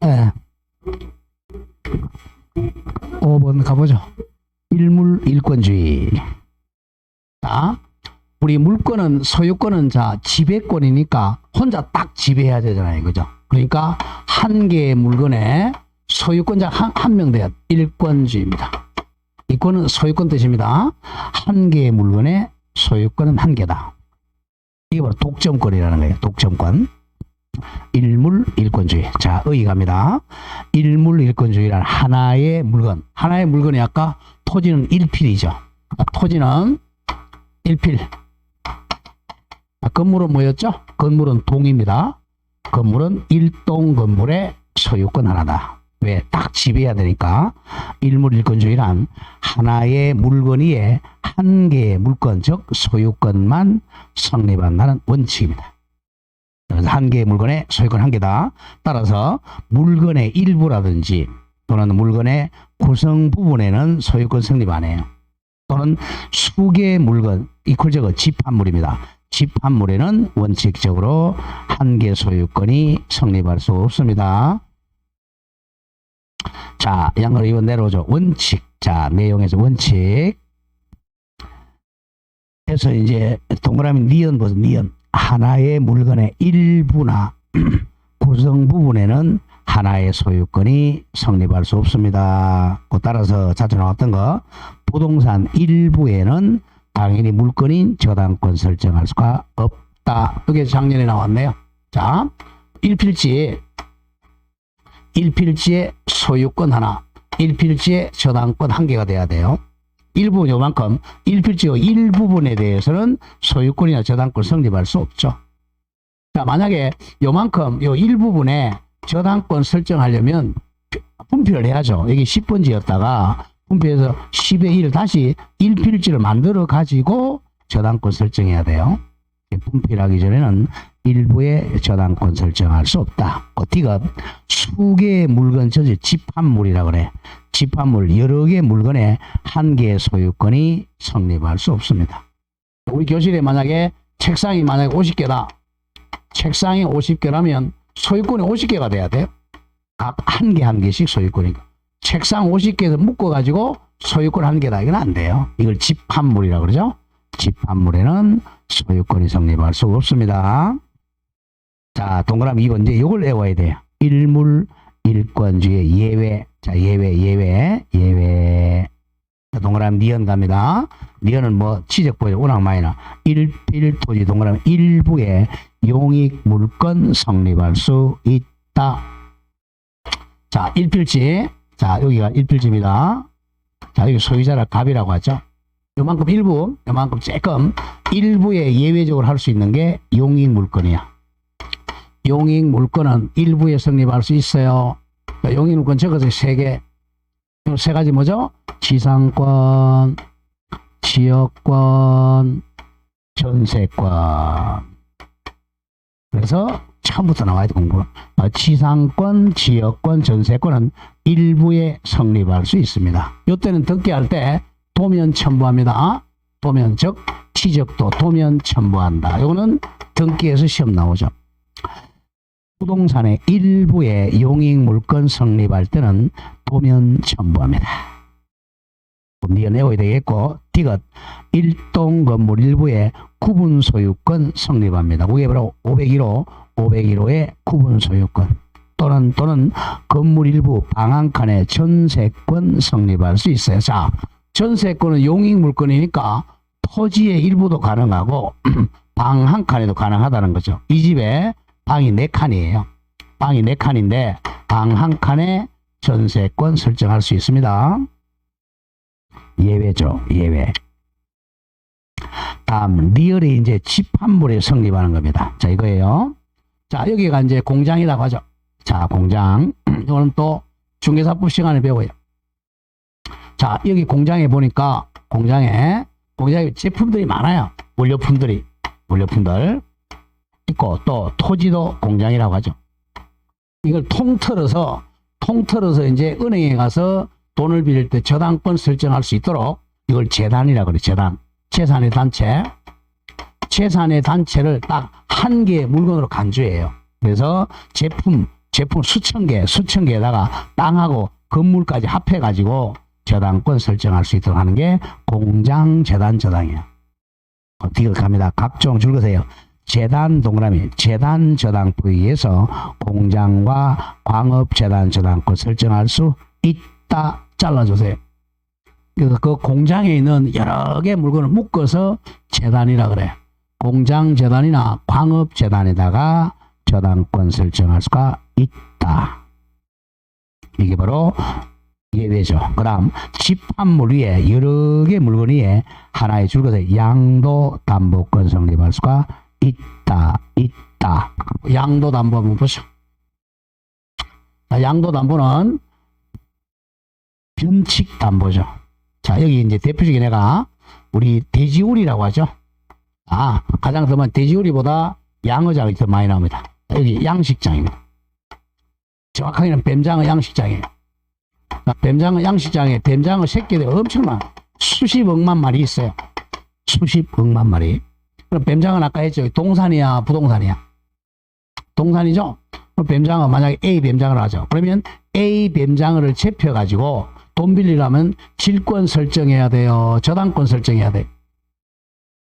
네. 5번 가보죠. 일물일권주의. 자, 우리 물권은, 소유권은 자, 지배권이니까 혼자 딱 지배해야 되잖아요. 그죠? 그러니까 한 개의 물건에 소유권자 한 명 돼야 일권주의입니다. 이권은 소유권 뜻입니다. 한 개의 물건에 소유권은 한 개다. 이게 바로 독점권이라는 거예요. 독점권. 일물일권주의. 자, 의의 갑니다. 일물일권주의란 하나의 물건. 하나의 물건이 아까 토지는 일필이죠. 토지는 일필. 건물은 뭐였죠? 건물은 동입니다. 건물은 일동 건물의 소유권 하나다. 왜? 딱 지배해야 되니까. 일물일권주의란 하나의 물건 위에 한 개의 물건, 즉 소유권만 성립한다는 원칙입니다. 그래서 한 개의 물건에 소유권 한 개다. 따라서 물건의 일부라든지 또는 물건의 구성 부분에는 소유권 성립 안 해요. 또는 수개의 물건, 이퀄적은 집합물입니다. 집합물에는 원칙적으로 한 개 소유권이 성립할 수 없습니다. 자, 양으로 이번 내려오죠. 원칙. 자, 내용에서 원칙. 그래서 이제 동그라미 니은 보세요. 니은. 하나의 물건의 일부나 구성 부분에는 하나의 소유권이 성립할 수 없습니다. 따라서 자주 나왔던 거, 부동산 일부에는 당연히 물건인 저당권 설정할 수가 없다. 이게 작년에 나왔네요. 자, 일필지에 소유권 하나, 일필지에 저당권 한 개가 돼야 돼요. 일부분 요만큼, 일필지의 일부분에 대해서는 소유권이나 저당권 성립할 수 없죠. 자, 만약에 요만큼, 요 일부분에 저당권 설정하려면 분필을 해야죠. 여기 10번지였다가 분필해서 10의 1 다시 일필지를 만들어 가지고 저당권 설정해야 돼요. 분필하기 전에는 일부의 저당권 설정할 수 없다. 디귿 수개의 물건 전체 집합물이라고 그래. 집합물 여러 개의 물건에 한 개의 소유권이 성립할 수 없습니다. 우리 교실에 만약에 책상이 만약에 50개다. 책상이 50개라면 소유권이 50개가 돼야 돼요. 각 한 개 한 개씩 소유권이니까. 책상 50개에서 묶어가지고 소유권 한 개다. 이건 안 돼요. 이걸 집합물이라고 그러죠. 집합물에는 소유권이 성립할 수 없습니다. 자, 동그라미 2번 이제 이걸 외워야 돼요. 일물 일권주의 예외. 자, 예외. 자, 동그라미 니은 갑니다. 니은은 뭐 지적보죠. 운항 마이너. 일필토지 동그라미 일부에 용익 물권 성립할 수 있다. 자, 일필지. 자, 여기가 일필지입니다. 자, 여기 소유자를 갑이라고 하죠. 요만큼 일부, 요만큼 조금 일부에 예외적으로 할 수 있는 게 용익 물권이야. 용익 물권은 일부에 성립할 수 있어요. 용익 물권 적어서 3개. 이 3가지 뭐죠? 지상권, 지역권, 전세권. 그래서 처음부터 나와야 돼, 공부. 지상권, 지역권, 전세권은 일부에 성립할 수 있습니다. 이때는 등기할 때 도면 첨부합니다. 도면, 즉 취적도 도면 첨부한다. 이거는 등기에서 시험 나오죠. 부동산의 일부에 용익 물권 성립할 때는 도면 첨부합니다. 니은 외워야 되겠고, 디귿 일동 건물 일부에 구분 소유권 성립합니다. 그게 바로 501호의 구분 소유권 또는 건물 일부 방 한 칸에 전세권 성립할 수 있어요. 자, 전세권은 용익 물권이니까 토지의 일부도 가능하고 방 한 칸에도 가능하다는 거죠. 이 집에 방이 4칸이에요. 방이 4칸인데 방 한 칸에 전세권 설정할 수 있습니다. 예외죠. 예외. 다음 리얼이 이제 집합물에 성립하는 겁니다. 자, 이거예요. 자, 여기가 이제 공장이라고 하죠. 자, 공장. 이거는 또 중개사법 시간에 배워요. 자, 여기 공장에 보니까 공장에 제품들이 많아요. 물료품들 있고 또 토지도 공장이라고 하죠. 이걸 통틀어서 이제 은행에 가서 돈을 빌릴 때 저당권 설정할 수 있도록 이걸 재단이라고 그래. 재단. 재산의 단체. 재산의 단체를 딱 한 개의 물건으로 간주해요. 그래서 제품 수천 개에다가 땅하고 건물까지 합해가지고 저당권 설정할 수 있도록 하는 게 공장재단 저당이에요. 어떻게 갑니다. 각종 줄거세요. 재단 동그라미, 재단 저당법에 의해서 공장과 광업재단 저당권 설정할 수 있다. 잘라주세요. 그래서 그 공장에 있는 여러 개 물건을 묶어서 재단이라 그래. 공장재단이나 광업재단에다가 저당권 설정할 수가 있다. 이게 바로 예외죠. 그 다음 집합물 위에 여러 개 물건 위에 하나의 줄것에 양도담보권 성립할 수가 있다. 양도담보 한번 보시죠. 양도담보는 변칙담보죠. 자, 여기 이제 대표적인 내가 우리 돼지우리라고 하죠. 가장 더 많은 돼지우리보다 양어장이 더 많이 나옵니다. 여기 양식장입니다. 정확하게는 뱀장어 양식장이에요. 뱀장어 양식장에 뱀장어 새끼들이 엄청난 수십억만 마리 있어요. 수십억만 마리. 그럼 뱀장어는 아까 했죠. 동산이야, 부동산이야? 동산이죠? 그럼 뱀장어, 만약에 A 뱀장어를 하죠. 그러면 A 뱀장어를 잡혀가지고 돈 빌리려면 질권 설정해야 돼요. 저당권 설정해야 돼요.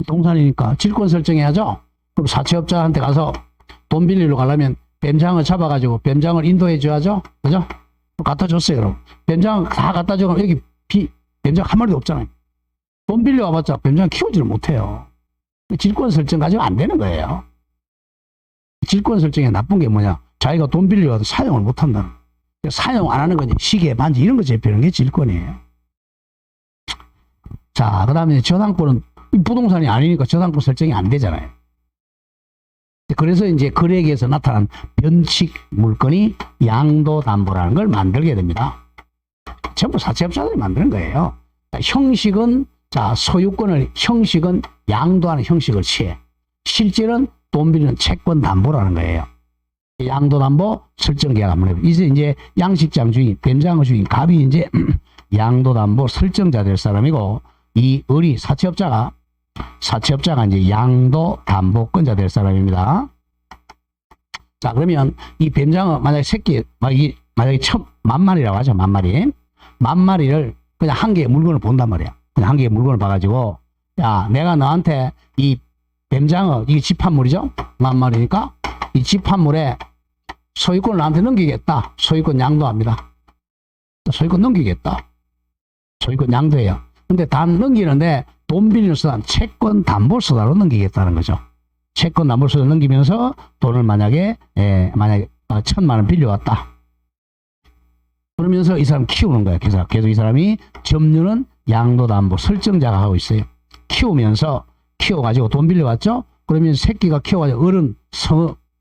동산이니까 질권 설정해야죠. 그럼 사채업자한테 가서 돈 빌리러 가려면 뱀장어 잡아가지고 뱀장어를 인도해 줘야죠. 그죠? 갖다 줬어요. 그럼 뱀장 다 갖다 주면 여기 뱀장 한 마리도 없잖아요. 돈 빌려 와봤자 뱀장 키우지를 못해요. 질권 설정 가지고 안 되는 거예요. 질권 설정에 나쁜 게 뭐냐? 자기가 돈 빌려와도 사용을 못 한다는 거예요. 사용 안 하는 거지. 시계, 반지 이런 거 잡히는 게 질권이에요. 자, 그 다음에 저당권은 부동산이 아니니까 저당권 설정이 안 되잖아요. 그래서 이제 거래액에서 나타난 변칙 물건이 양도담보라는 걸 만들게 됩니다. 전부 사채업자들이 만드는 거예요. 형식은, 자, 소유권을, 형식은 양도하는 형식을 취해. 실제는 돈 빌리는 채권 담보라는 거예요. 양도담보 설정계약 한번 해보세요. 이제 양식장 주인, 뱀장어 주인, 갑이 이제 양도담보 설정자 될 사람이고, 이 을이 사채업자가 이제 양도담보권자 될 사람입니다. 자, 그러면 이 뱀장어 만약에 새끼, 만약에 10,000마리라고 하죠. 10,000마리. 10,000마리를 그냥 한 개의 물건을 본단 말이야. 그냥 한 개의 물건을 봐가지고, 야, 내가 너한테 이 뱀장어, 이게 집합물이죠? 10,000마리니까 이 집합물에 소유권을 나한테 넘기겠다. 소유권 양도합니다. 소유권 넘기겠다. 소유권 양도해요. 근데 단 넘기는데 돈 빌리는 수단, 채권 담보수단으로 넘기겠다는 거죠. 채권 담보수단으로 넘기면서 돈을 만약에 1,000만 원 빌려왔다. 그러면서 이 사람 키우는 거야. 계속 이 사람이 점유는 양도담보 설정자가 하고 있어요. 키워가지고 돈 빌려왔죠? 그러면 새끼가 키워가지고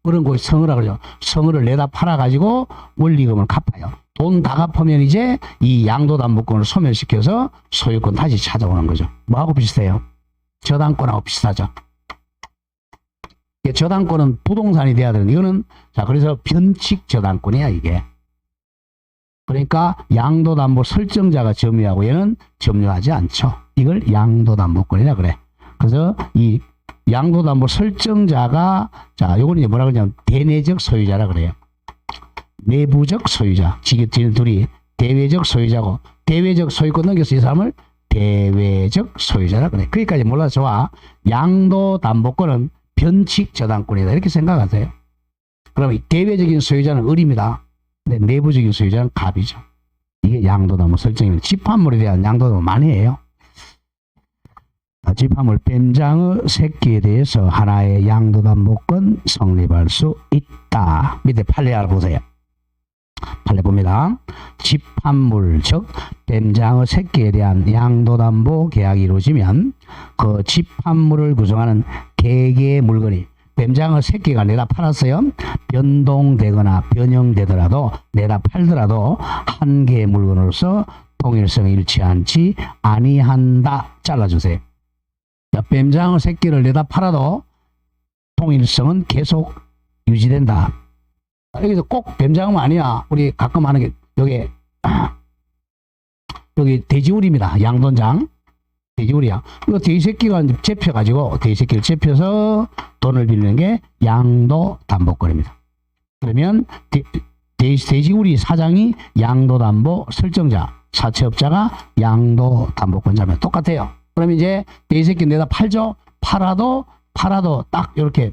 어른 거기 성어라 그러죠. 성어를 내다 팔아가지고 원리금을 갚아요. 돈 다 갚으면 이제 이 양도담보권을 소멸시켜서 소유권 다시 찾아오는 거죠. 뭐하고 비슷해요? 저당권하고 비슷하죠. 저당권은 부동산이 돼야 되는데 이거는, 자, 그래서 변칙 저당권이야 이게. 그러니까 양도담보 설정자가 점유하고 얘는 점유하지 않죠. 이걸 양도담보권이라 그래. 그래서 이 양도담보 설정자가, 자, 요거는 이제 뭐라 그러냐면 대내적 소유자라 그래요. 내부적 소유자. 지금 둘이 대외적 소유자고, 대외적 소유권 넘겨서 이 사람을 대외적 소유자라 그래. 거기까지 몰라서 좋아. 양도담보권은 변칙 저당권이다. 이렇게 생각하세요. 그럼 대외적인 소유자는 을입니다. 근데 내부적인 소유자는 갑이죠. 이게 양도담보 설정입니다. 집합물에 대한 양도담보 많이 해요. 집합물 뱀장어 새끼에 대해서 하나의 양도담보권 성립할 수 있다. 밑에 판례를 보세요. 판례 봅니다. 집합물 즉 뱀장어 새끼에 대한 양도담보 계약이 이루어지면 그 집합물을 구성하는 개개의 물건이, 뱀장어 새끼가 내다 팔았어요. 변동되거나 변형되더라도, 내다 팔더라도 한 개의 물건으로서 통일성이 일치하지 아니한다. 잘라주세요. 자, 뱀장어 새끼를 내다 팔아도 통일성은 계속 유지된다. 여기서 꼭 뱀장어만 아니야. 우리 가끔 하는 게 여기 돼지우리입니다. 양돈장. 돼지우리야. 이거 돼지 새끼가 이제 잡혀가지고 돼지 새끼를 잡혀서 돈을 빌리는 게 양도담보권입니다. 그러면 돼지우리 사장이 양도담보 설정자, 사채업자가 양도담보권자면 똑같아요. 그럼 이제 돼지 새끼 내다 팔죠. 팔아도 딱 이렇게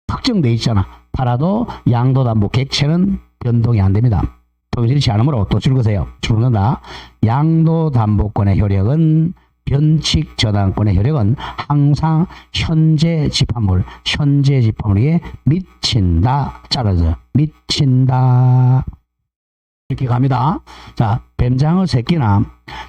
특정돼 있잖아. 팔아도 양도담보 객체는 변동이 안 됩니다. 통일치 않으므로 또 줄거세요. 줄는다. 양도담보권의 효력은 변칙 저당권의 효력은 항상 현재 집합물에 미친다. 잘라서 미친다. 이렇게 갑니다. 자, 뱀장어 새끼나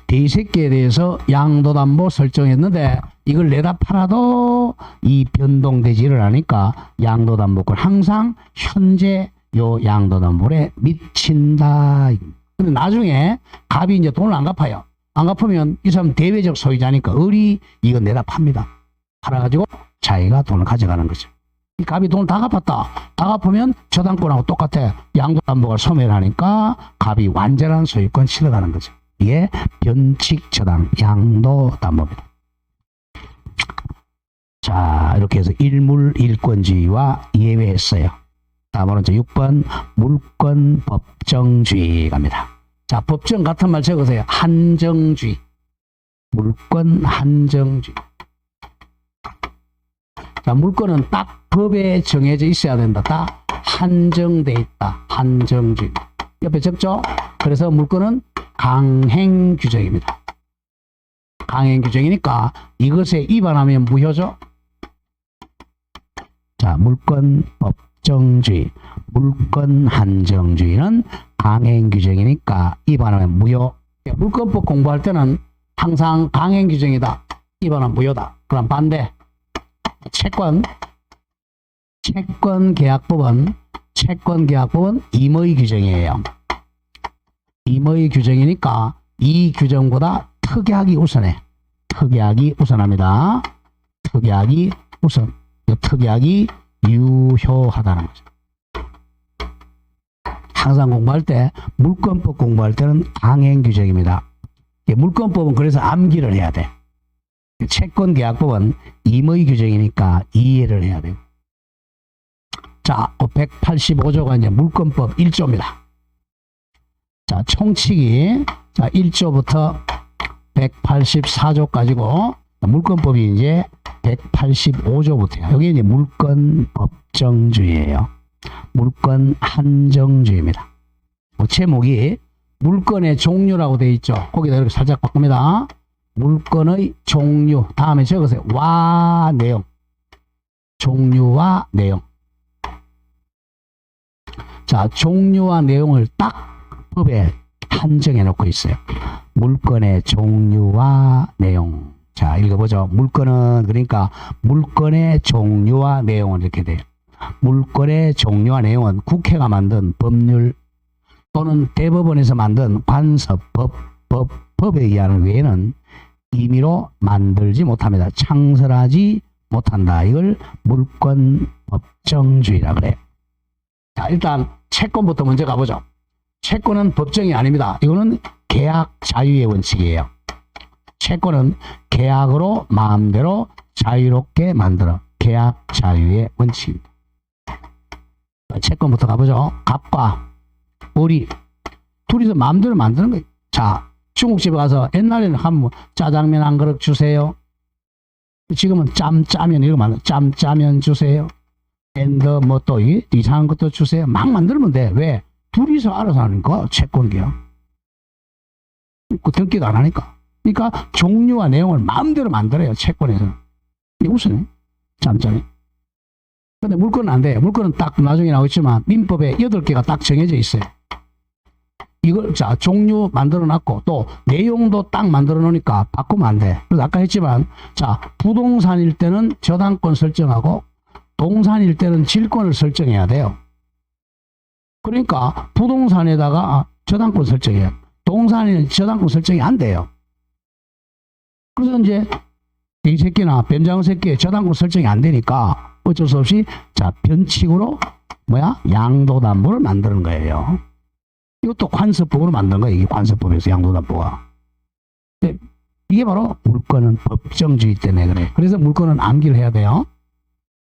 돼지 새끼에 대해서 양도담보 설정했는데 이걸 내다 팔아도 이 변동되지를 않으니까 양도담보권 항상 현재 요 양도담보에 미친다. 근데 나중에 갑이 이제 돈을 안 갚아요. 안 갚으면 이 사람 대외적 소유자니까 을이 이거 내다 팝니다. 팔아가지고 자기가 돈을 가져가는 거죠. 이 갑이 돈을 다 갚았다. 다 갚으면 저당권하고 똑같아. 양도담보가 소멸하니까 갑이 완전한 소유권 실어가는 거죠. 이게 변칙 저당 양도담보입니다. 자, 이렇게 해서 일물일권주의와 예외했어요. 다음으로 이제 6번 물권 법정주의 갑니다. 자, 법정 같은 말 적으세요. 한정주의. 물권 한정주의. 자, 물권은 딱 법에 정해져 있어야 된다. 딱 한정돼 있다. 한정주의. 옆에 적죠? 그래서 물권은 강행규정입니다. 강행규정이니까 이것에 위반하면 무효죠? 자, 물권 법정주의. 물권 한정주의는 강행규정이니까 위반하면 무효. 물권법 공부할 때는 항상 강행규정이다. 위반하면 무효다. 그럼 반대. 채권계약법은 임의 규정이에요. 임의 규정이니까 이 규정보다 특약이 우선해. 특약이 우선합니다. 특약이 우선. 특약이 유효하다는 거죠. 항상 공부할 때 물권법 공부할 때는 강행규정입니다. 물권법은 그래서 암기를 해야 돼. 채권계약법은 임의 규정이니까 이해를 해야 돼요. 자, 185조가 이제 물권법 1조입니다. 자, 총칙이 자 1조부터 184조까지고 물권법이 이제 185조부터요. 여기 이제 물권 법정주의예요. 물권 한정주의입니다. 제목이 물권의 종류라고 되어 있죠. 거기다 이렇게 살짝 바꿉니다. 물권의 종류. 다음에 적으세요. 와 내용. 종류와 내용. 자, 종류와 내용을 딱 법에 한정해 놓고 있어요. 물권의 종류와 내용. 자, 읽어보죠. 물권은 그러니까 물권의 종류와 내용은 이렇게 돼요. 물권의 종류와 내용은 국회가 만든 법률 또는 대법원에서 만든 관습법에 의하는 외에는 임의로 만들지 못합니다. 창설하지 못한다. 이걸 물권 법정주의라 그래요. 자, 일단 채권부터 먼저 가보죠. 채권은 법정이 아닙니다. 이거는 계약 자유의 원칙이에요. 채권은 계약으로 마음대로 자유롭게 만들어. 계약 자유의 원칙입니다. 채권부터 가보죠. 갑과 을이 둘이서 마음대로 만드는 거예요. 자, 중국집에 가서 옛날에는 한번 짜장면 한 그릇 주세요. 지금은 짬짜면 이거 만들어. 짬짜면 주세요. 앤더 뭐 또 이상한 것도 주세요. 막 만들면 돼. 왜? 둘이서 알아서 하는 거 채권계요. 등기도 안 하니까. 그러니까 종류와 내용을 마음대로 만들어요. 채권에서. 이게 우선해. 짬짬이. 근데 물건은 안 돼요. 물건은 딱 나중에 나오겠지만 민법에 8개가 딱 정해져 있어요. 이걸 자 종류 만들어 놨고 또 내용도 딱 만들어 놓으니까 바꾸면 안 돼. 그래서 아까 했지만 자 부동산일 때는 저당권 설정하고 동산일 때는 질권을 설정해야 돼요. 그러니까 부동산에다가 저당권 설정해요. 동산에는 저당권 설정이 안 돼요. 그래서 이제 이 새끼나 뱀장어 새끼에 저당권 설정이 안 되니까 어쩔 수 없이 자 변칙으로 양도담보를 만드는 거예요. 이것도 관습법으로 만든 거예요. 이게 관습법에서 양도담보가. 이게 바로 물권은 법정주의 때문에 그래. 그래서 물권은 암기를 해야 돼요.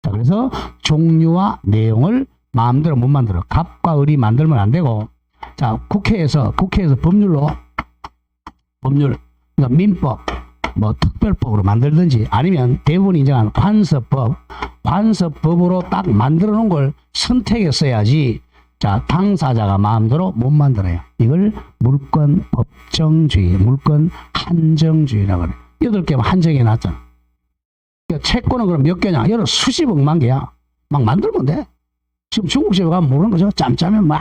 자, 그래서 종류와 내용을 마음대로 못 만들어. 갑과 을이 만들면 안 되고, 자, 국회에서 법률, 그러니까 민법, 뭐 특별법으로 만들든지 아니면 대부분 인정하는 관서법으로 딱 만들어 놓은 걸 선택했어야지. 자, 당사자가 마음대로 못 만들어요. 이걸 물권 법정주의, 물권 한정주의라고 그래. 8개만 한정해 놨잖아. 그러니까 채권은 그럼 몇 개냐? 여러 수십억만 개야. 막 만들면 돼. 지금 중국집에 가면 모르는 거죠. 짬짜면 막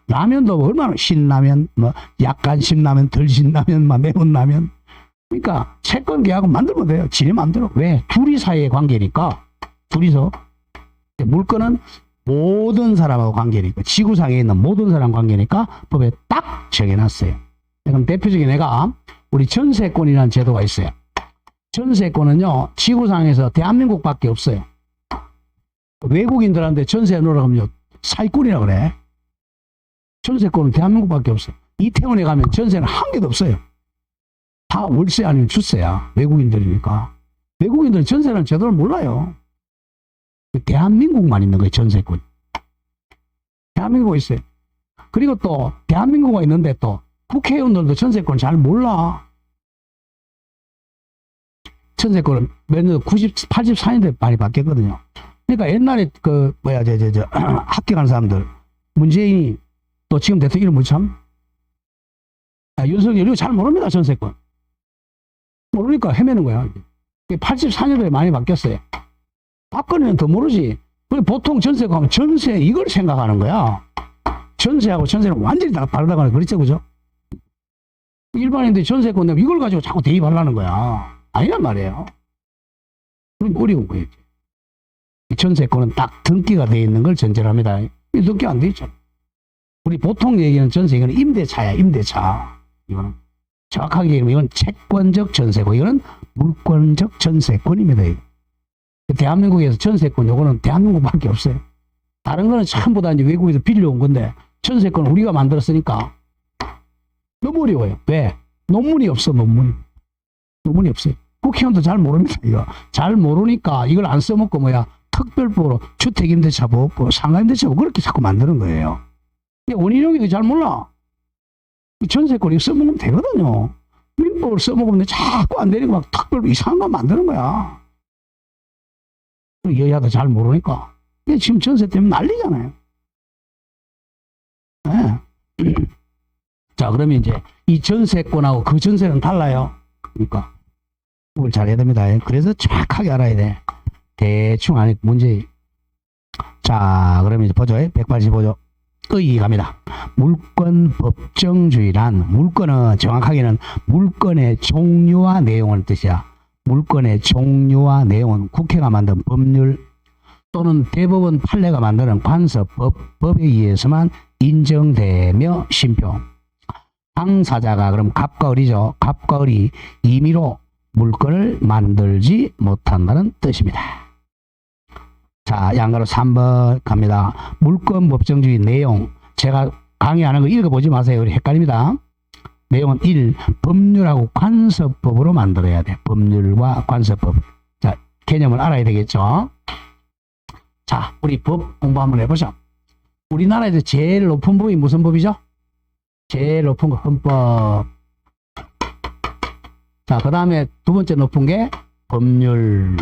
라면도 뭐 얼마나 신라면, 뭐 약간 신라면, 덜 신라면, 막 매운 라면. 그러니까 채권 계약은 만들면 돼요. 지네 마음대로. 왜? 둘이 사이의 관계니까. 둘이서. 물권은 모든 사람하고 관계니까. 지구상에 있는 모든 사람 관계니까 법에 딱 정해놨어요. 그럼 대표적인 애가 우리 전세권이라는 제도가 있어요. 전세권은요, 지구상에서 대한민국밖에 없어요. 외국인들한테 전세 놓으라고 하면요, 사기꾼이라 그래. 전세권은 대한민국밖에 없어요. 이태원에 가면 전세는 한 개도 없어요. 다 월세 아니면 주세야. 외국인들이니까. 외국인들은 전세라는 제도를 몰라요. 대한민국만 있는 거예요, 전세권. 대한민국에 있어요. 그리고 또 대한민국에 있는데 또 국회의원들도 전세권 잘 몰라. 전세권은 몇 년, 84년도에 많이 바뀌었거든요. 그러니까 옛날에 합격한 사람들, 문재인이 또 지금 대통령 이름 뭐지 참? 윤석열, 이거 잘 모릅니다, 전세권. 모르니까 헤매는 거야. 84년도에 많이 바뀌었어요. 박근혜는 더 모르지. 보통 전세권 하면 전세 이걸 생각하는 거야. 전세하고 전세는 완전히 다 다르다고 하는 그렇죠, 그죠? 일반인들이 전세권 내면 이걸 가지고 자꾸 대입하려는 거야. 아니란 말이에요. 그럼 어려운 거예요. 전세권은 딱 등기가 되어 있는 걸 전제로 합니다. 등기 안 돼 있죠. 우리 보통 얘기하는 전세, 이거는 임대차야, 임대차. 이거는 정확하게 얘기하면 이건 채권적 전세고, 이거는 물권적 전세권입니다. 이거. 대한민국에서 전세권, 요거는 대한민국밖에 없어요. 다른 거는 전부 다 이제 외국에서 빌려온 건데, 전세권은 우리가 만들었으니까 너무 어려워요. 왜? 논문이 없어, 논문이 없어요. 국회의원도 잘 모릅니다, 이거. 잘 모르니까 이걸 안 써먹고 특별법으로 주택임대차법, 상가임대차법 그렇게 자꾸 만드는 거예요. 원희룡이 이거 잘 몰라. 전세권 이거 써먹으면 되거든요. 민법을 써먹으면 자꾸 안 되니까 막 특별법 이상한 거 만드는 거야. 여야도 잘 모르니까. 지금 전세 때문에 난리잖아요. 네. 자, 그러면 이제 이 전세권하고 그 전세는 달라요. 그러니까 그걸 잘해야 됩니다. 그래서 정확하게 알아야 돼. 대충 아니 문제. 자, 그러면 이제 보죠. 185조. 의의 갑니다. 물권 법정주의란, 물권은 정확하게는 물권의 종류와 내용을 뜻이야. 물권의 종류와 내용은 국회가 만든 법률 또는 대법원 판례가 만드는 관서법에 의해서만 인정되며 심표. 당사자가 그럼 갑과 을이죠. 갑과 을이 임의로 물권을 만들지 못한다는 뜻입니다. 자, 양가로 3번 갑니다. 물권 법정주의 내용. 제가 강의하는 거 읽어보지 마세요. 우리 헷갈립니다. 내용은 1. 법률하고 관서법으로 만들어야 돼. 법률과 관서법. 자, 개념을 알아야 되겠죠. 자, 우리 법 공부 한번 해보죠. 우리나라에서 제일 높은 법이 무슨 법이죠? 제일 높은 거 헌법. 자, 그 다음에 두 번째 높은 게 법률.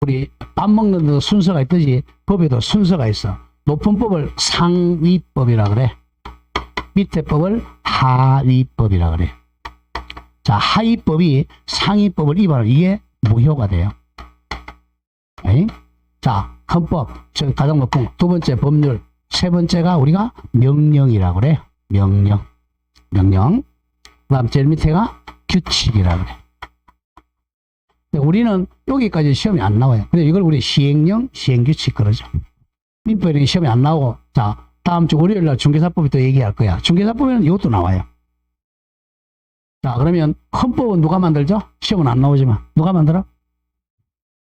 우리 밥 먹는 데도 순서가 있듯이 법에도 순서가 있어. 높은 법을 상위법이라 그래. 밑에 법을 하위법이라 그래. 자, 하위법이 상위법을 위반하면 이게 무효가 돼요. 에이? 자, 헌법 가장 높은 거. 두 번째 법률. 세 번째가 우리가 명령이라 그래. 명령. 그 다음 제일 밑에가 규칙이라 그래. 우리는 여기까지 시험이 안 나와요. 근데 이걸 우리 시행령, 시행규칙 그러죠. 민법이 시험이 안 나오고, 자, 다음 주 월요일 날 중개사법이 또 얘기할 거야. 중개사법에는 이것도 나와요. 자, 그러면 헌법은 누가 만들죠? 시험은 안 나오지만. 누가 만들어?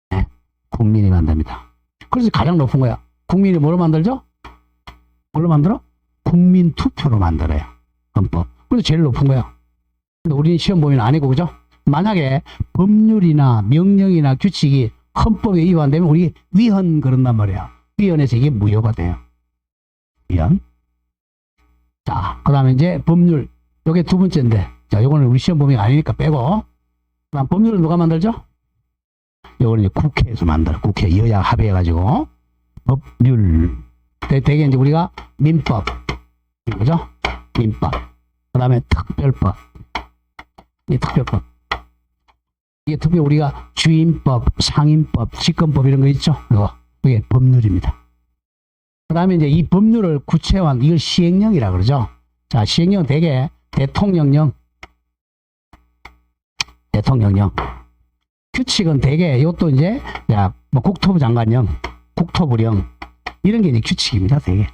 네, 국민이 만듭니다. 그래서 가장 높은 거야. 국민이 뭐로 만들죠? 뭘로 만들어? 국민 투표로 만들어요. 헌법. 그래서 제일 높은 거야. 근데 우리는 시험 보면 아니고, 그죠? 만약에 법률이나 명령이나 규칙이 헌법에 위반되면 우리 위헌 그런단 말이야. 위헌에서 이게 무효가 돼요. 위헌. 자, 그 다음에 이제 법률. 요게 두 번째인데. 자, 요거는 우리 시험 범위가 아니니까 빼고. 그 다음 법률은 누가 만들죠? 요거는 이제 국회에서 만들어. 국회 여야 합의해가지고. 법률. 되게 이제 우리가 민법. 그죠? 민법. 그 다음에 특별법. 이 특별법. 이게 특별히 우리가 주임법, 상임법, 직권법 이런 거 있죠? 이게 법률입니다. 그 다음에 이제 이 법률을 구체화한, 이걸 시행령이라 그러죠? 자, 시행령은 대개 대통령령, 규칙은 대개 이것도 이제, 뭐 국토부 장관령, 국토부령, 이런 게 이제 규칙입니다, 대개.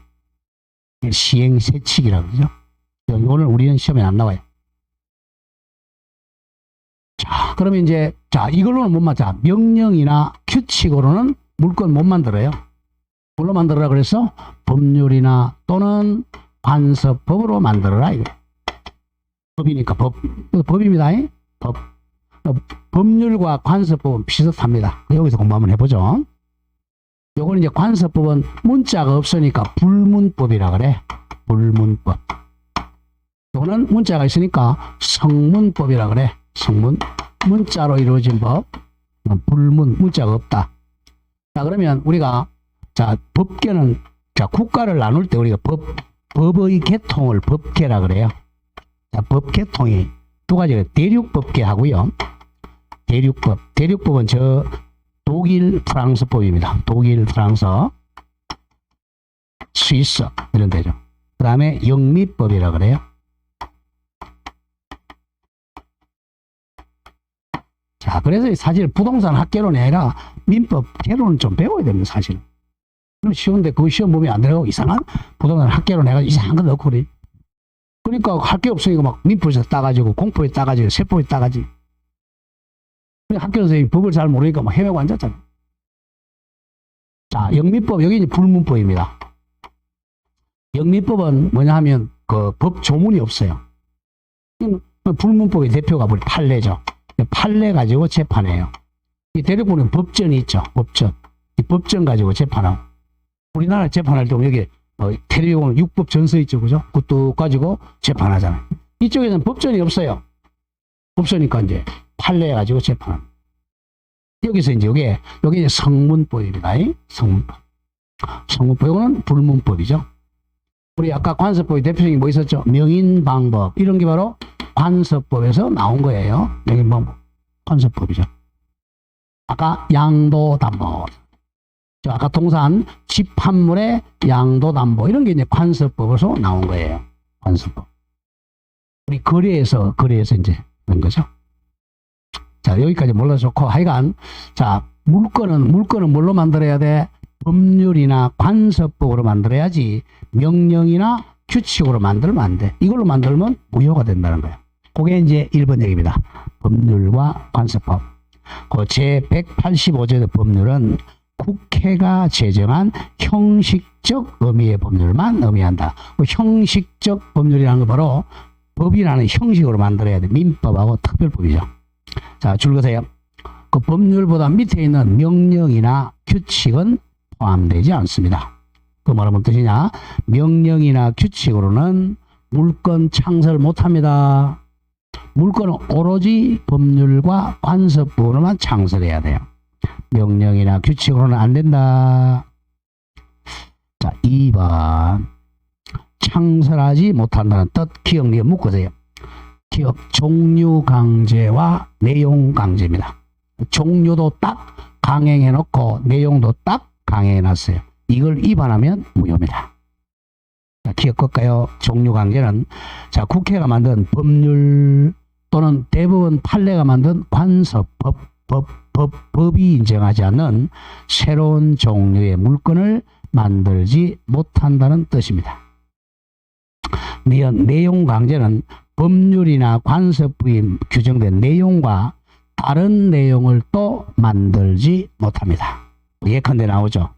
시행세칙이라 그러죠? 이거는 우리는 시험에 안 나와요. 자, 그러면 이제, 자, 이걸로는 못 맞자. 명령이나 규칙으로는 물건 못 만들어요. 뭘로 만들어라 그래서 법률이나 또는 관습법으로 만들어라. 이거. 법이니까 법. 법입니다. 법. 법률과 관습법은 비슷합니다. 여기서 공부 한번 해보죠. 요거는 이제 관습법은 문자가 없으니까 불문법이라 그래. 불문법. 요거는 문자가 있으니까 성문법이라 그래. 성문. 문자로 이루어진 법. 불문. 문자가 없다. 자, 그러면 우리가, 자, 법계는, 자, 국가를 나눌 때 우리가 법의 계통을 법계라 그래요. 자, 법 계통이 두 가지가 대륙법계 하고요. 대륙법은 저 독일, 프랑스법입니다. 독일, 프랑스, 스위스 이런 데죠. 그 다음에 영미법이라 그래요. 자, 그래서 사실 부동산 학개론이 아니라 민법 개론은 좀 배워야 됩니다, 사실은. 그럼 쉬운데 그 시험 보면 안 되고 이상한 부동산 학개론 해가지고 이상한 거 넣고 그래. 그러니까 할 게 없으니까 막 민법에서 따가지고 공포에 따가지고 세법에 따가지고. 학교 선생님이 법을 잘 모르니까 막 헤매고 앉았잖아. 자, 영미법, 여기 이제 불문법입니다. 영미법은 뭐냐 하면 그 법 조문이 없어요. 불문법의 대표가 우리 판례죠. 판례 가지고 재판해요. 이 대륙법은 법전이 있죠. 법전. 이 법전 가지고 재판하고. 우리나라 재판할 때 보면 여기 대륙법은 육법 전서 있죠. 그죠? 그것도 가지고 재판하잖아요. 이쪽에서는 법전이 없어요. 없으니까 이제 판례 가지고 재판합니다. 여기서 이제 여기 이제 성문법입니다. 성문법. 성문법, 이거는 불문법이죠. 우리 아까 관습법의 대표적인 뭐 있었죠? 명인방법. 이런 게 바로 관습법에서 나온 거예요. 명인방법. 관습법이죠. 아까 양도담보. 아까 동산 집합물의 양도담보. 이런 게 이제 관습법에서 나온 거예요. 관습법. 우리 거래에서 이제 그런 거죠. 자, 여기까지 몰라도 좋고, 하여간, 자, 물건은 뭘로 만들어야 돼? 법률이나 관습법으로 만들어야지, 명령이나 규칙으로 만들면 안 돼. 이걸로 만들면 무효가 된다는 거예요. 그게 이제 1번 얘기입니다. 법률과 관습법. 그 제185조의 법률은 국회가 제정한 형식적 의미의 법률만 의미한다. 그 형식적 법률이라는 거 바로 법이라는 형식으로 만들어야 돼. 민법하고 특별법이죠. 자, 줄 거세요. 그 법률보다 밑에 있는 명령이나 규칙은 포함되지 않습니다. 그 뭐라는 뜻이냐? 명령이나 규칙으로는 물건 창설 못합니다. 물건은 오로지 법률과 관습법으로만 창설해야 돼요. 명령이나 규칙으로는 안 된다. 자, 2번. 창설하지 못한다는 뜻, 기억, 니가 묶으세요. 기억, 종류 강제와 내용 강제입니다. 종류도 딱 강행해 놓고 내용도 딱 강행해 놨어요. 이걸 위반하면 무효입니다. 자, 기억 끌까요? 종류 강제는, 자, 국회가 만든 법률 또는 대법원 판례가 만든 관습법, 법이 인정하지 않는 새로운 종류의 물건을 만들지 못한다는 뜻입니다. 내용 강제는 법률이나 관습법이 규정된 내용과 다른 내용을 또 만들지 못합니다. 예컨대 나오죠.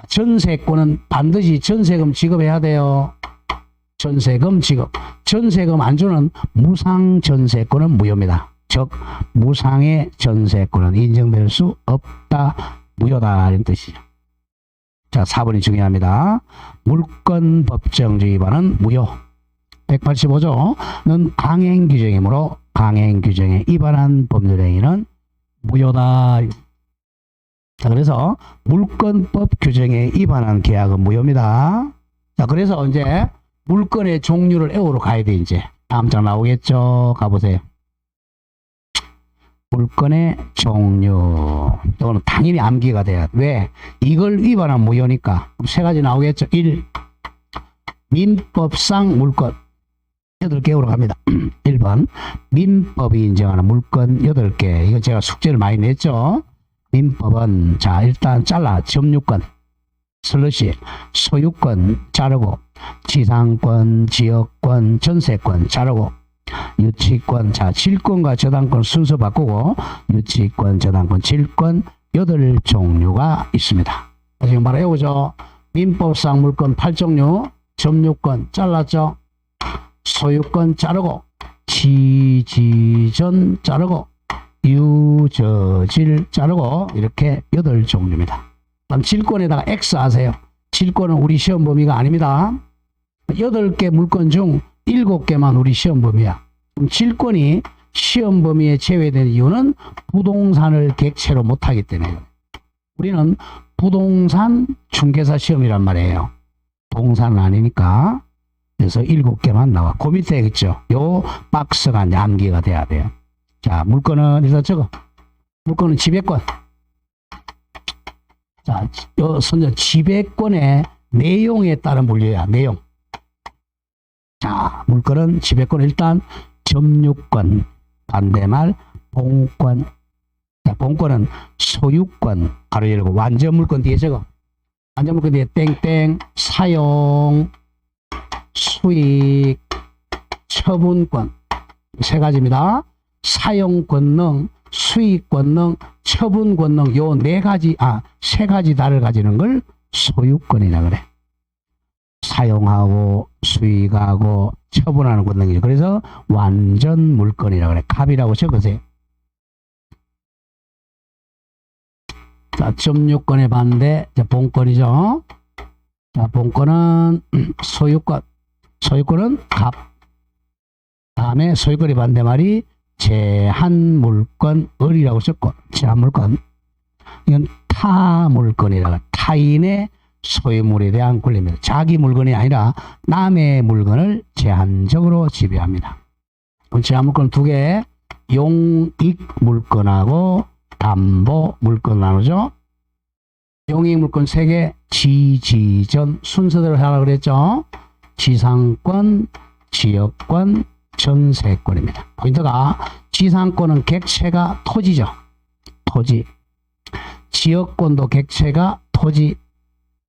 전세권은 반드시 전세금 지급해야 돼요. 전세금 지급. 전세금 안 주는 무상 전세권은 무효입니다. 즉 무상의 전세권은 인정될 수 없다. 무효다 이런 뜻이죠. 자, 4번이 중요합니다. 물권 법정주의 위반은 무효. 185조는 강행 규정이므로 강행 규정에 위반한 법률 행위는 무효다. 자, 그래서 물권법 규정에 위반한 계약은 무효입니다. 자, 그래서 이제 물권의 종류를 애호로 가야 돼. 이제 다음 장 나오겠죠. 가보세요. 물권의 종류. 이거는 당연히 암기가 돼야 돼. 왜? 이걸 위반한 무효니까. 세 가지 나오겠죠. 1. 민법상 물권 8개로 갑니다. 1번 민법이 인정하는 물권 8개. 이거 제가 숙제를 많이 냈죠. 민법은 자 일단 잘라. 점유권 슬러시 소유권 자르고 지상권 지역권 전세권 자르고 유치권 자 질권과 저당권 순서 바꾸고 유치권 저당권 질권 8종류가 있습니다. 지금 바로 해보죠. 민법상 물권 8종류 점유권 잘랐죠. 소유권 자르고 지지전 자르고 유저질 자르고 이렇게 8종류입니다. 그럼 질권에다가 X 하세요. 질권은 우리 시험 범위가 아닙니다. 8개 물권 중 7개만 우리 시험 범위야. 그럼 질권이 시험 범위에 제외된 이유는 부동산을 객체로 못하기 때문에. 우리는 부동산 중개사 시험이란 말이에요. 동산은 아니니까. 그래서 7개만 나와. 그 밑에 있죠. 요 박스가 암기가 돼야 돼요. 자, 물건은 일단 적어. 물건은 지배권. 자, 요 선전 지배권의 내용에 따른 분류야. 내용. 자, 물건은 지배권 일단 점유권, 반대말 본권. 자, 본권은 소유권. 가로 열고 완전 물건 뒤에 적어. 완전 물건 뒤에 땡땡 사용 수익 처분권 세 가지입니다. 사용 권능, 수익 권능, 처분 권능 요 세 가지 다를 가지는 걸 소유권이라 그래. 사용하고 수익하고 처분하는 권능이죠. 그래서 완전 물권이라 그래. 갑이라고 적으세요. 자, 점유권의 반대 본권이죠. 자, 본권은 소유권. 소유권은 갑. 다음에 소유권의 반대말이 제한물권 을이라고 썼고 제한물권. 이건 타물권이라고 타인의 소유물에 대한 권리입니다. 자기 물건이 아니라 남의 물건을 제한적으로 지배합니다. 제한물권 2개 용익물권하고 담보물권 나누죠. 용익물권 3개 지지전 순서대로 하라고 그랬죠. 지상권, 지역권, 전세권입니다. 포인트가 지상권은 객체가 토지죠. 토지. 지역권도 객체가 토지.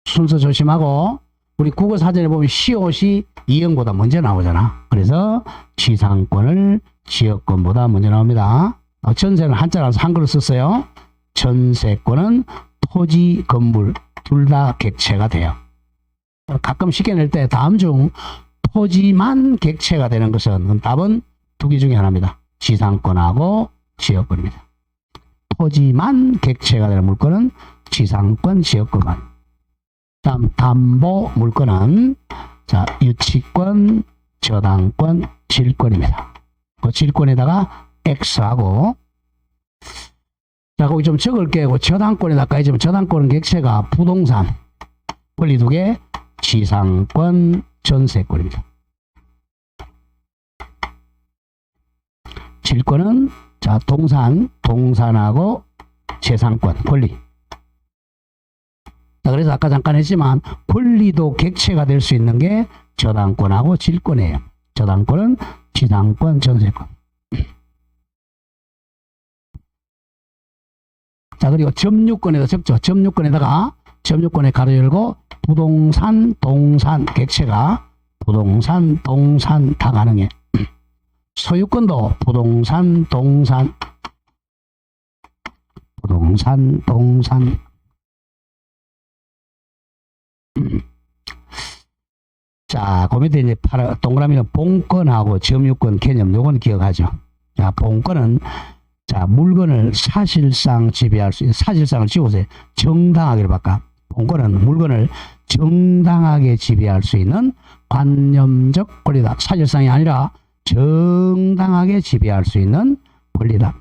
순서 조심하고 우리 국어사전에 보면 시옷이 이형보다 먼저 나오잖아. 그래서 지상권을 지역권보다 먼저 나옵니다. 전세는 한자라서 한글을 썼어요. 전세권은 토지, 건물 둘 다 객체가 돼요. 가끔 시켜 낼 때 다음 중 토지만 객체가 되는 것은 답은 2개 중에 하나입니다. 지상권하고 지역권입니다. 토지만 객체가 되는 물건은 지상권, 지역권만. 다음 담보 물건은 자 유치권, 저당권, 질권입니다. 그 질권에다가 X하고 자 거기 좀 적을게요. 저당권에다가 이제 저당권은 객체가 부동산 권리 2개 지상권, 전세권입니다. 질권은 자 동산하고 재산권 권리. 자, 그래서 아까 잠깐 했지만 권리도 객체가 될 수 있는 게 저당권하고 질권이에요. 저당권은 지상권, 전세권. 자, 그리고 점유권에다 적죠. 점유권에다가 점유권에 가로 열고 부동산, 동산 객체가 부동산, 동산 다 가능해. 소유권도 부동산, 동산 자, 자, 그 밑에 이제 동그라미는 본권하고 점유권 개념, 요건 기억하죠. 자, 본권은 자, 물건을 사실상 지배할 수 있는, 사실상을 지우세요. 정당하게로 바꿔. 본권은 물건을 정당하게 지배할 수 있는 관념적 권리다. 사실상이 아니라 정당하게 지배할 수 있는 권리다.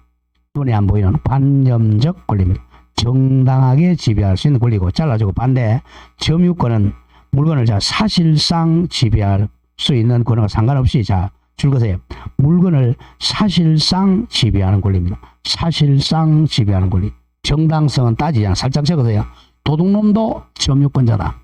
눈에 안 보이는 관념적 권리입니다. 정당하게 지배할 수 있는 권리고, 잘라주고 반대 점유권은 물건을 자 사실상 지배할 수 있는 권한과 상관없이 자 줄거세요. 물건을 사실상 지배하는 권리입니다. 사실상 지배하는 권리. 정당성은 따지지 않아. 살짝 적으세요. 도둑놈도 점유권자다.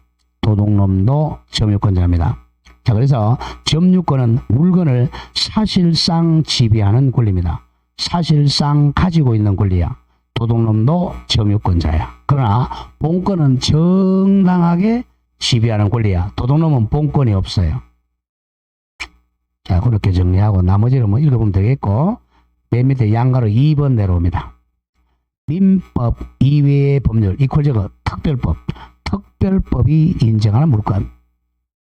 도둑놈도 점유권자입니다. 자, 그래서 점유권은 물건을 사실상 지배하는 권리입니다. 사실상 가지고 있는 권리야. 도둑놈도 점유권자야. 그러나 본권은 정당하게 지배하는 권리야. 도둑놈은 본권이 없어요. 자, 그렇게 정리하고 나머지를 뭐 읽어보면 되겠고, 맨 밑에 양가로 2번 내려옵니다. 민법 이외의 법률 이퀄저거 특별법. 특별법이 인정하는 물건.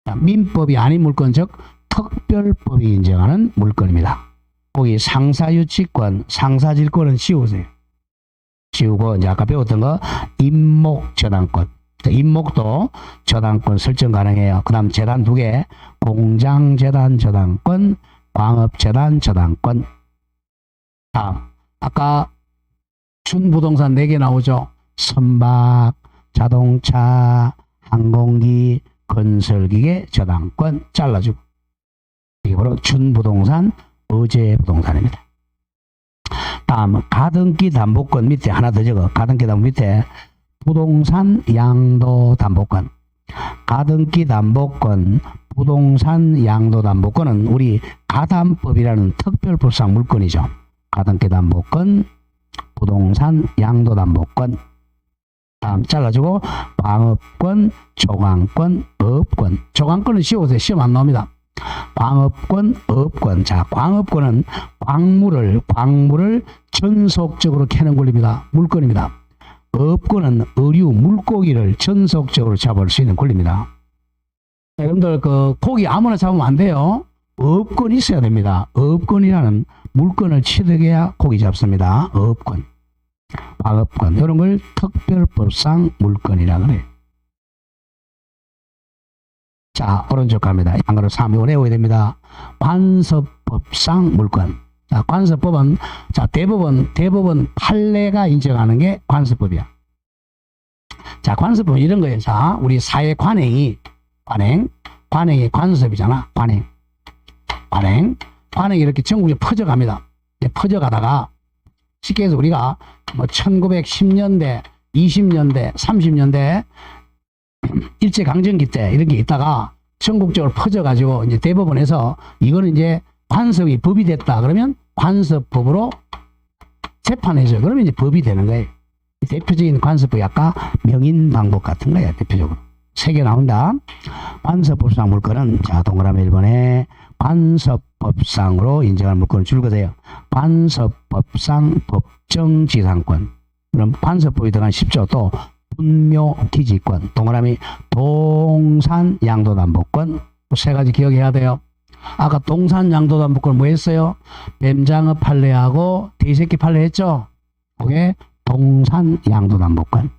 자, 민법이 아닌 물건, 즉 특별법이 인정하는 물건입니다. 거기 상사유치권, 상사질권은 지우세요. 지우고 이제 아까 배웠던 거 임목 저당권. 임목도 저당권 설정 가능해요. 그 다음 재단 2개, 공장재단 저당권, 광업재단 저당권. 다음 아까 준부동산 4개 나오죠. 선박, 자동차, 항공기, 건설기계 저당권 잘라주고, 이게 바로 준부동산, 의제부동산입니다. 다음 가등기 담보권 밑에 하나 더 적어. 가등기 담보 밑에 부동산 양도담보권. 가등기 담보권, 부동산 양도담보권은 우리 가담법이라는 특별법상 물건이죠. 가등기 담보권, 부동산 양도담보권. 다음 잘라주고 광업권, 조강권, 업권. 조강권은 쉬우세요. 시험 안 나옵니다. 광업권, 업권. 자, 광업권은 광물을 전속적으로 캐는 권리입니다. 물건입니다. 업권은 의류, 물고기를 전속적으로 잡을 수 있는 권리입니다. 자, 여러분들 그 고기 아무나 잡으면 안 돼요. 업권이 있어야 됩니다. 업권이라는 물건을 취득해야 고기 잡습니다. 업권, 광업권, 이런 걸 특별법상 물건이라 그래요. 자, 오른쪽 갑니다. 양가로 3, 이거 외워야 됩니다. 관습법상 물건. 자, 관습법은, 자, 대법원 판례가 인정하는 게 관습법이야. 자, 관습법은 이런 거예요. 자, 우리 사회 관행이 관습이잖아. 관행이 이렇게 전국에 퍼져갑니다. 퍼져가다가, 쉽게 해서 우리가 뭐 1910년대, 20년대, 30년대, 일제강점기 때 이렇게 있다가 전국적으로 퍼져가지고 이제 대법원에서 이거는 이제 관습이 법이 됐다. 그러면 관습법으로 재판해줘요. 그러면 이제 법이 되는 거예요. 대표적인 관습법이 아까 명인방법 같은 거예요. 대표적으로. 3개 나온다. 관습법상 물건은 자, 동그라미 1번에 관습법상으로 인정한 물건을 줄거세요. 관습법상 법정지상권. 그럼 관습법이 들어간 10조 또 분묘기지권. 동그라미 동산 양도담보권. 3가지 기억해야 돼요. 아까 동산 양도담보권 뭐 했어요? 뱀장어 판례하고 돼지새끼 판례 했죠? 그게 동산 양도담보권,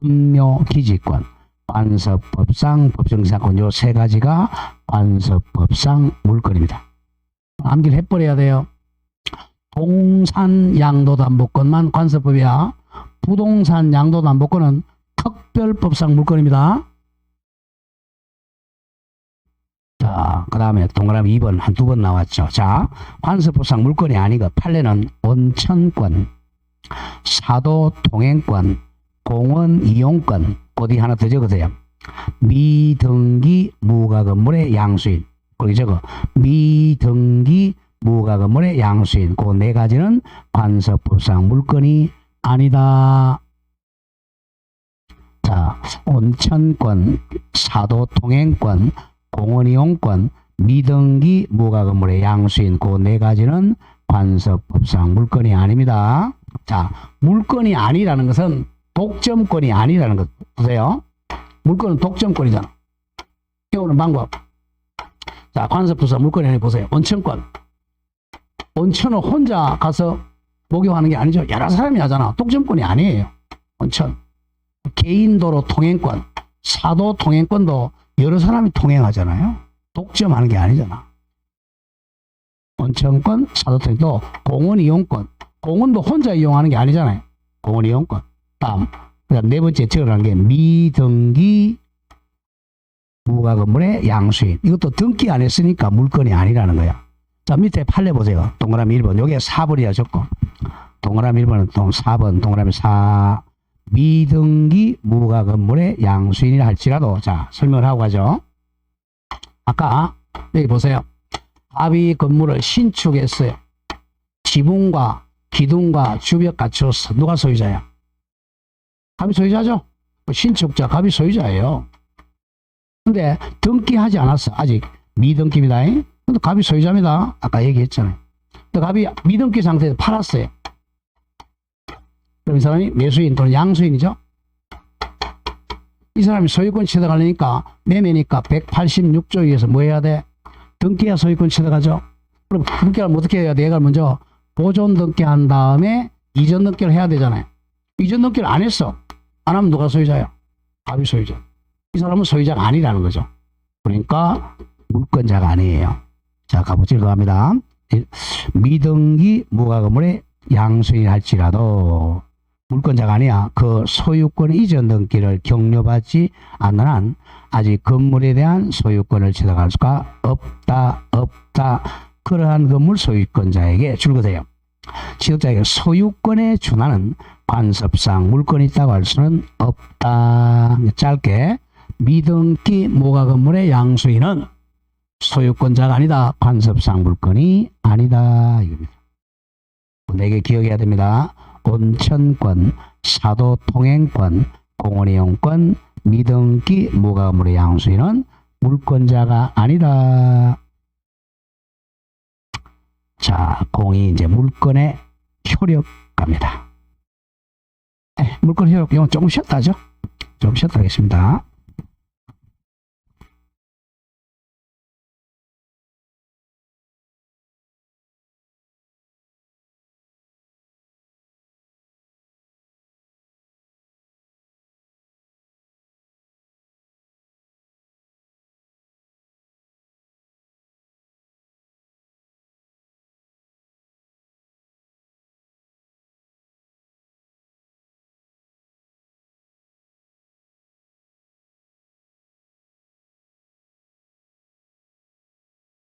분묘기지권, 관습법상 법정지상권. 요 3가지가 관습법상 물건입니다. 암기를 해버려야 돼요. 동산 양도담보권만 관습법이야. 부동산 양도담보권은 특별법상 물건입니다. 자, 그 다음에 동그라미 2번 한 2번 나왔죠. 자, 관습법상 물건이 아니고 판례는 온천권, 사도 통행권, 공원 이용권. 어디 하나 더 적으세요. 미등기 무가 건물의 양수인. 거기 적어. 미등기 무가 건물의 양수인. 그 4가지는 관습법상 물건이 아니다. 자, 온천권, 사도 통행권, 공원 이용권, 미등기 무가 건물의 양수인. 그 4가지는 관습법상 물건이 아닙니다. 자, 물건이 아니라는 것은 독점권이 아니라는 것 보세요. 물건은 독점권이잖아. 깨우는 방법. 자, 관습부서 물건에 하나 보세요. 온천권. 온천은 혼자 가서 목욕하는 게 아니죠. 여러 사람이 하잖아. 독점권이 아니에요. 온천. 개인도로 통행권, 사도 통행권도 여러 사람이 통행하잖아요. 독점하는 게 아니잖아. 온천권, 사도 통행도 공원 이용권. 공원도 혼자 이용하는 게 아니잖아요. 공원 이용권. 다음. 그다음 네 번째 적어라는 게 미등기 무가 건물의 양수인. 이것도 등기 안 했으니까 물건이 아니라는 거야. 자, 밑에 판례 보세요. 동그라미 1번. 요게 4번이야, 적고. 동그라미 1번은 4번, 동그라미 4. 미등기 무가 건물의 양수인이라 할지라도, 자, 설명을 하고 가죠. 아까, 여기 보세요. 갑이 건물을 신축했어요. 지붕과 기둥과 주벽 갖추었어. 누가 소유자야? 갑이 소유자죠? 신축자, 갑이 소유자예요. 근데 등기하지 않았어. 아직 미등기입니다. 근데 갑이 소유자입니다. 아까 얘기했잖아요. 근데 갑이 미등기 상태에서 팔았어요. 그럼 이 사람이 매수인 또는 양수인이죠. 이 사람이 소유권 취득하려니까 매매니까 186조에 의해서 뭐 해야 돼? 등기해야 소유권 취득하죠. 그럼 등기하면 어떻게 해야 돼? 얘가 먼저 보존 등기한 다음에 이전 등기를 해야 되잖아요. 이전 등기를 안 했어. 안 하면 누가 소유자야? 갑이 소유자. 이 사람은 소유자가 아니라는 거죠. 그러니까 물권자가 아니에요. 자, 가보지로 합니다. 미등기 무가 건물의 양수인 할지라도 물권자가 아니야. 그 소유권 이전 등기를 격려받지 않는 한 아직 건물에 대한 소유권을 취득할 수가 없다. 그러한 건물 소유권자에게 줄거세요. 취득자에게 소유권에 준하는 관습상 물건이 있다고 할 수는 없다. 짧게 미등기 무가 건물의 양수인은 소유권자가 아니다. 관습상 물건이 아니다. 이겁니다. 4개 기억해야 됩니다. 온천권, 사도 통행권, 공원 이용권, 미등기 무가 건물의 양수인은 물권자가 아니다. 자, 공이 이제 물건의 효력갑니다. 물건 효력, 이건 조금 쉬었다 하죠? 좀 쉬었다 하겠습니다.